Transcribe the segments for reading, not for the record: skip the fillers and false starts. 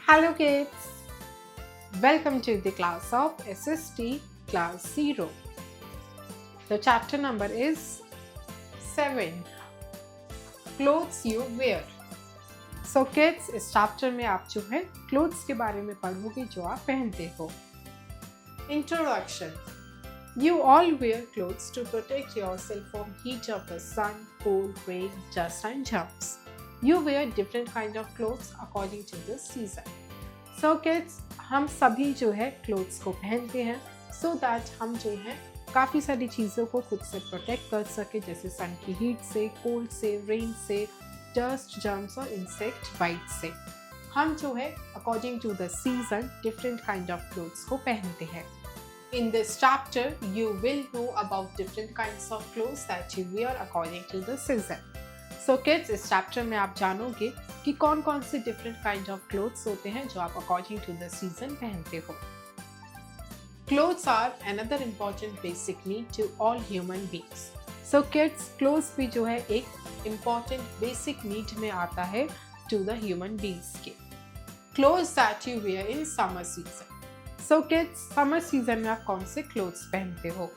Hello kids, welcome to the class of SST class 0. The chapter number is 7, Clothes You Wear. So kids, इस chapter में आप जो है clothes के बारे में पढ़ोगे जो आप पहनते हो. Introduction. You all wear clothes to protect yourself from heat of the sun, cold, rain, dust and germs. You wear different kind of clothes according to the season. So kids, हम सभी जो है clothes को पहनते हैं so that हम जो है काफ़ी सारी चीज़ों को खुद से प्रोटेक्ट कर सके, जैसे सन की हीट से, कोल्ड से, रेन से, डस्ट, जर्म्स और इंसेक्ट बाइट से. हम जो है according to the season different kind of clothes को पहनते हैं. In this chapter, you will know about different kinds of clothes that you wear according to the season. So kids, इस chapter में आप जानोगे कि कौन कौन से different kind of clothes होते हैं जो आप according to the season पहनते हो. Clothes are another important basic need to all human beings. So kids, clothes भी जो है एक important basic need में आता है to the human beings के. Clothes that you wear in summer season. So kids, summer season में आप कौन से clothes पहनते हो?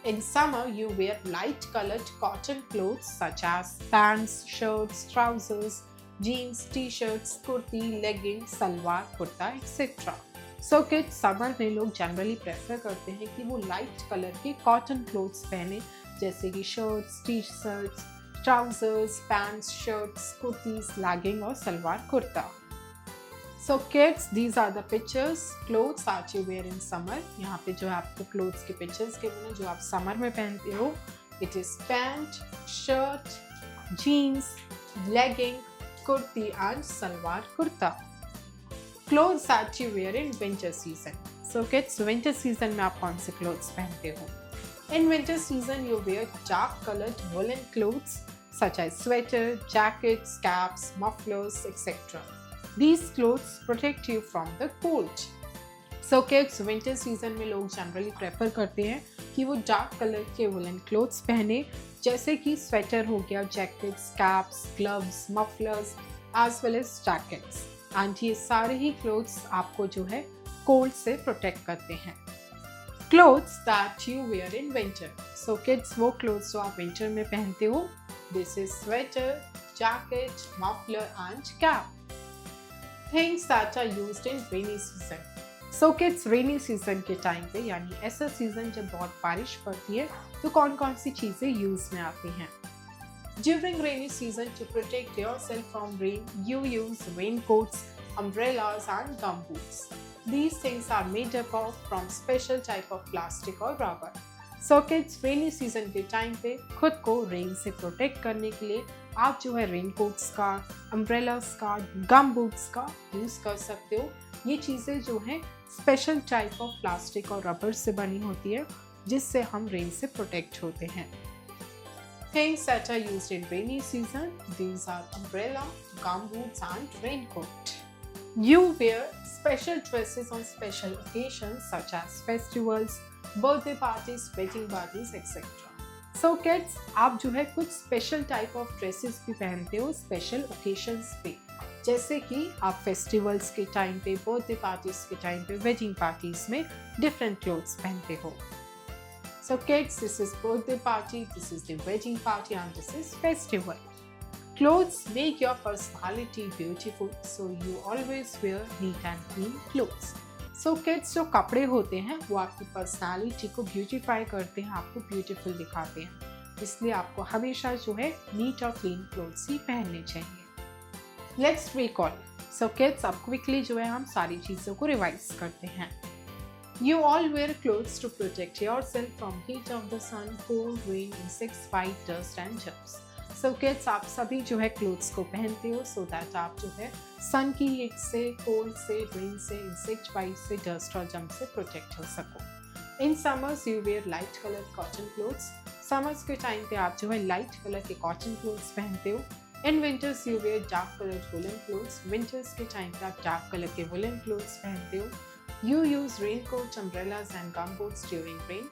In summer, you wear light colored cotton clothes such as pants, shirts, trousers, jeans, t-shirts, kurti, leggings, salwar, kurta, etc. So kids, summer में लोग generally prefer करते हैं कि वो light color के cotton clothes पहने, जैसे कि shirts, t-shirts, trousers, pants, shirts, kurtis, leggings और salwar kurta. So kids, these are the pictures, clothes that you wear in summer. यहाँ पे जो है आपको clothes के pictures के बने जो आप summer में पहनते हो. It is pant, shirt, jeans, legging, kurti and salwar kurta. Clothes that you wear in winter season. So kids, winter season में आप कौन से clothes पहनते हो? In winter season, you wear dark colored woolen clothes such as sweater, jackets, caps, mufflers, etc. These clothes protect you from the cold. So kids, winter season में लोग generally prefer करते हैं कि वो dark color के woolen clothes पहने, जैसे कि sweater हो गया, jackets, caps, gloves, mufflers, as well as jackets. And ये सारे ही clothes आपको जो है cold से protect करते हैं. Clothes that you wear in winter. So kids, वो clothes जो आप winter में पहनते हो, this is sweater, jacket, muffler and cap. Things that are used in rainy season. So kids, rainy season के टाइम पे, यानी ऐसा सीजन जब बहुत बारिश पड़ती है, तो कौन कौन सी चीज़ें यूज में आती हैं? During rainy season, to protect yourself from rain, you use raincoats, umbrellas and gumboots. These things are made up of from special type of plastic or rubber. So kids, rainy season के time पे खुद को rain से protect करने के लिए आप जो है रेनकोट्स का, अम्ब्रेलास का, गम बूट्स का यूज़ कर सकते हो. ये चीज़ें जो हैं स्पेशल टाइप ऑफ प्लास्टिक और रबर से बनी होती है, जिससे हम रेन से प्रोटेक्ट होते हैं. Things that are used in rainy season, these are umbrella, gum boots and raincoat. You wear special dresses on special occasions such as festivals, birthday parties, wedding parties, etc. So kids, आप जो है कुछ special type of dresses भी पहनते हो special occasions पे, जैसे कि आप फेस्टिवल्स के टाइम पे, बर्थडे पार्टीज के टाइम पे, वेडिंग पार्टीज में डिफरेंट क्लोथ्स पहनते हो. So kids, this is birthday party, this is the wedding party and this is festival. Clothes make your personality beautiful, so you always wear neat and clean clothes. So kids, जो कपड़े होते हैं वो आपकी personality को beautify करते हैं, आपको ब्यूटीफुल दिखाते हैं, इसलिए आपको हमेशा जो है नीट और क्लीन क्लोथ्स ही पहनने चाहिए. Let's recall. सो किड्स, अब क्विकली जो है हम सारी चीज़ों को रिवाइज करते हैं. You all wear clothes to protect yourself from heat of the sun, cold, rain, insects, bite, dust and germs. So kids, आप सभी जो है क्लोथ्स को पहनते हो सो दैट आप जो है सन की हीट से, कोल्ड से, रेन से, इंसेक्ट बाइट से, डस्ट और जम्प से प्रोटेक्ट हो सको. In summers you wear light colour cotton clothes. Summers के टाइम पे आप जो है लाइट कलर के कॉटन क्लोथ्स पहनते हो. In winters you wear dark colour woollen clothes. Winters के टाइम पे आप डार्क कलर के वुलन क्लोथ्स पहनते हो. You use raincoats, umbrellas and gumboots during rain.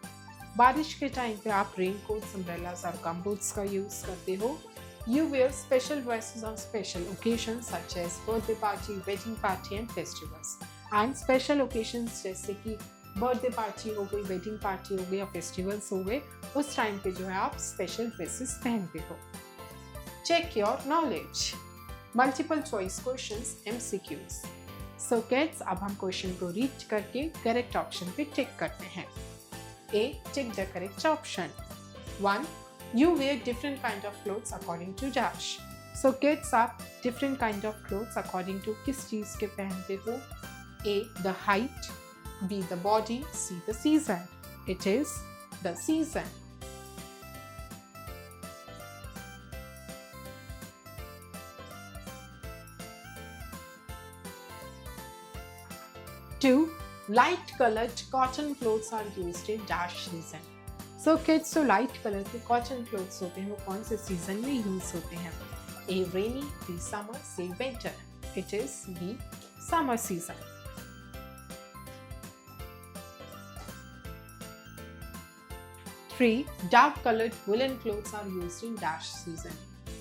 बारिश के टाइम पे आप रेनकोट्स, अम्ब्रेलाज और गमबूट्स का यूज़ करते हो. You wear special dresses on special occasions such as birthday party, wedding party and festivals. And special occasions जैसे कि बर्थडे पार्टी हो गई, वेडिंग पार्टी हो गई या फेस्टिवल्स हो गए, उस टाइम पे जो है आप स्पेशल ड्रेसेस पहनते हो. Check your knowledge. Multiple choice questions, MCQs. So kids, अब हम क्वेश्चन को रीड करके करेक्ट ऑप्शन पे टिक करते हैं. A. Tick the correct option. 1. You wear different kind of clothes according to dash. So kids, आप different kind of clothes according to किस चीज के पहनते हो? A. The height. B. The body. C. The season. It is the season. Two. Light colored cotton clothes are used in dash season. So kids, so light color के cotton clothes होते हैं वो कौन से season में use होते हैं? A. Rainy. B. Summer. C. Winter. It is B. Summer season. 3. Dark colored woolen clothes are used in dash season.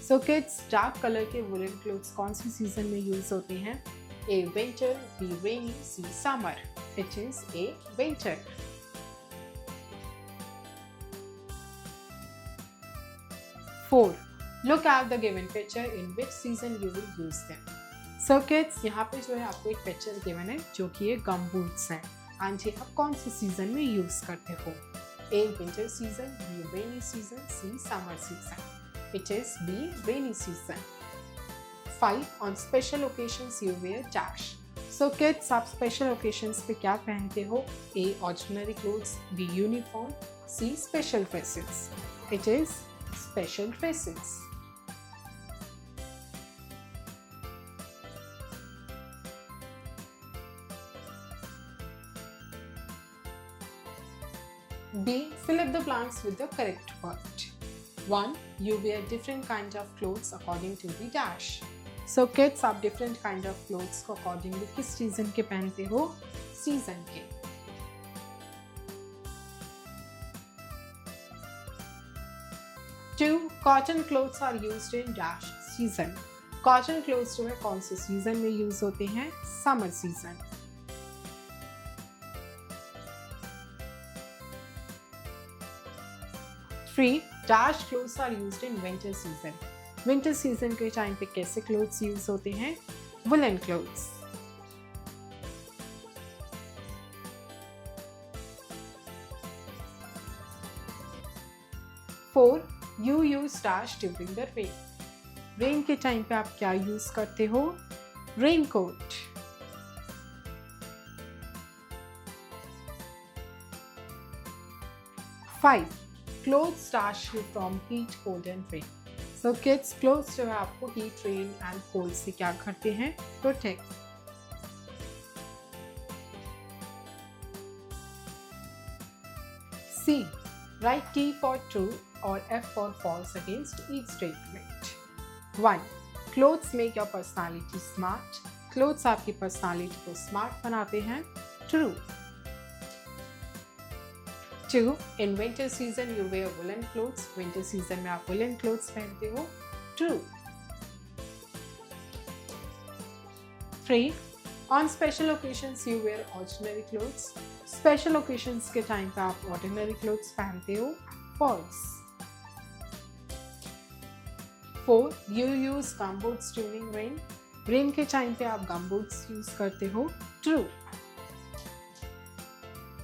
So kids, dark color के woolen clothes कौन सी season में use होते हैं? A. Winter. B. Rainy. C. Summer. It is A. Winter. 4. Look at the given picture in which season you will use them. So kids, यहाँ पे जो है आपको एक पिक्चर गिवन है जो कि ये गम बूट्स हैं. एंड ये आप कौन से सीजन में यूज करते हो? A. Winter season. B. Rainy season. C. Summer season. It is B. Rainy season. 5. On special occasions you wear dash. So kids, आप special occasions पे क्या पहनते हो? A. Ordinary clothes. B. Uniform. C. Special dresses. It is special dresses. B. Fill up the blanks with the correct word. 1. You wear different kinds of clothes according to the dash. So kids, आप different kind of clothes को accordingly किस season के पहनते हो? Season के. 2. Cotton clothes are used in dash season. Cotton clothes जो है कौन से season में use होते हैं? Summer season. 3. Dash clothes are used in winter season. Winter season के टाइम पे कैसे clothes use होते हैं? Woolen clothes. 4. You use dash during the rain. Rain के टाइम पे आप क्या यूज करते हो? Raincoat. 5. Clothes dash you from heat, cold and rain. So kids, clothes जो है आपको heat, rain and cold से क्या करते हैं? Protect. C. Write T for true or F for false against each statement. 1. Clothes make your personality smart. Clothes आपकी personality को smart बनाते हैं. True. 2. In winter season you wear woolen clothes. Winter season में आप woolen clothes पहनते हो. True. 3. On special occasions you wear ordinary clothes. Special occasions के time पे आप ordinary clothes पहनते हो. False. 4. You use gumboots during rain. Rain के time पे आप gumboots use करते हो. True.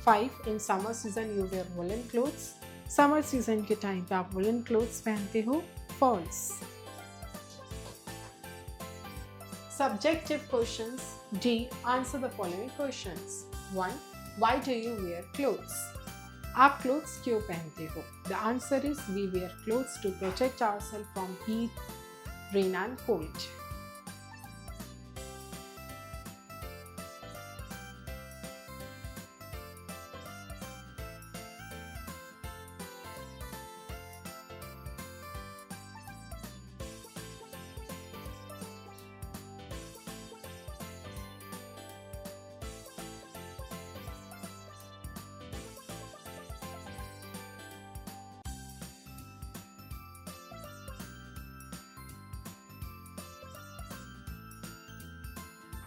5. In summer season you wear woolen clothes. Summer season के time पे आप woolen clothes पहनते हो. False. Subjective questions. D. Answer the following questions. 1. Why do you wear clothes? आप clothes क्यों पहनते हो? The answer is we wear clothes to protect ourselves from heat, rain and cold.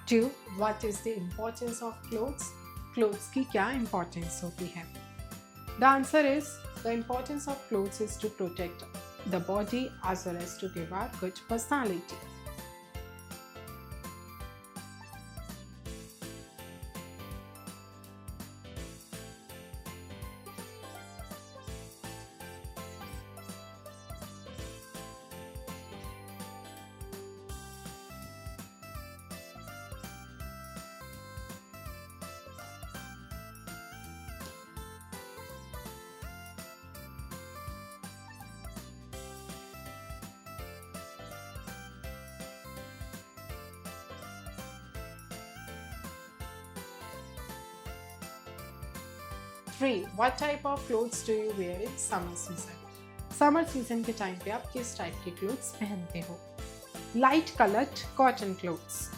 2. What is the importance of clothes? Clothes की क्या importance होती है? The answer is the importance of clothes is to protect the body as well as to give our good personality. Three. What type of clothes do you wear in summer season? Summer season के time पे आप किस type के clothes पहनते हो? Light colored cotton clothes.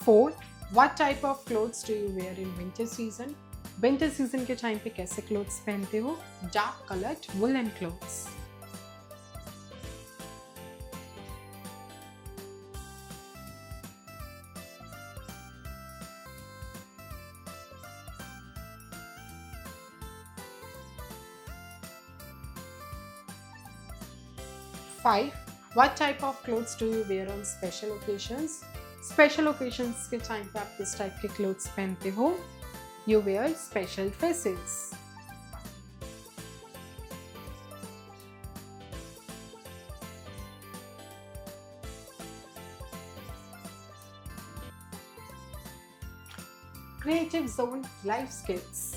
Four. What type of clothes do you wear in winter season? Winter season के time पे कैसे क्लोथ्स पहनते हो? Dark coloured woollen clothes. Five. What type of clothes do you wear on special occasions? Special occasions के time पे आप किस type के क्लोथ्स पहनते हो? You wear special dresses. Creative Zone Life Skills.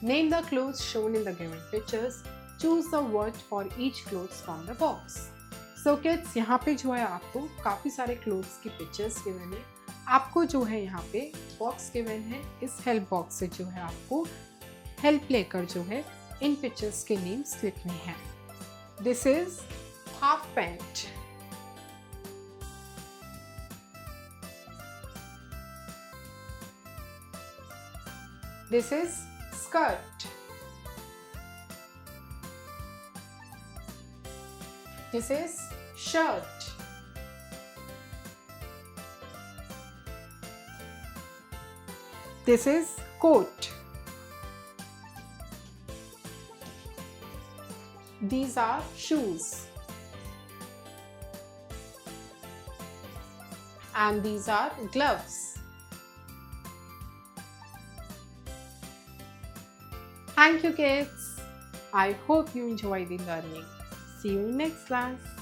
Name the clothes shown in the given pictures. Choose the word for each clothes from the box. So kids, यहाँ पे जो है आपको काफ़ी सारे क्लोथ्स की पिक्चर्स गिवन है. आपको जो है यहाँ पे बॉक्स गिवन है. इस हेल्प बॉक्स से जो है आपको हेल्प लेकर जो है इन पिक्चर्स के नेम्स लिखने हैं. This is half pant. This is skirt. This is shirt. This is coat. These are shoes. And these are gloves. Thank you kids. I hope you enjoy the learning. See you in next class.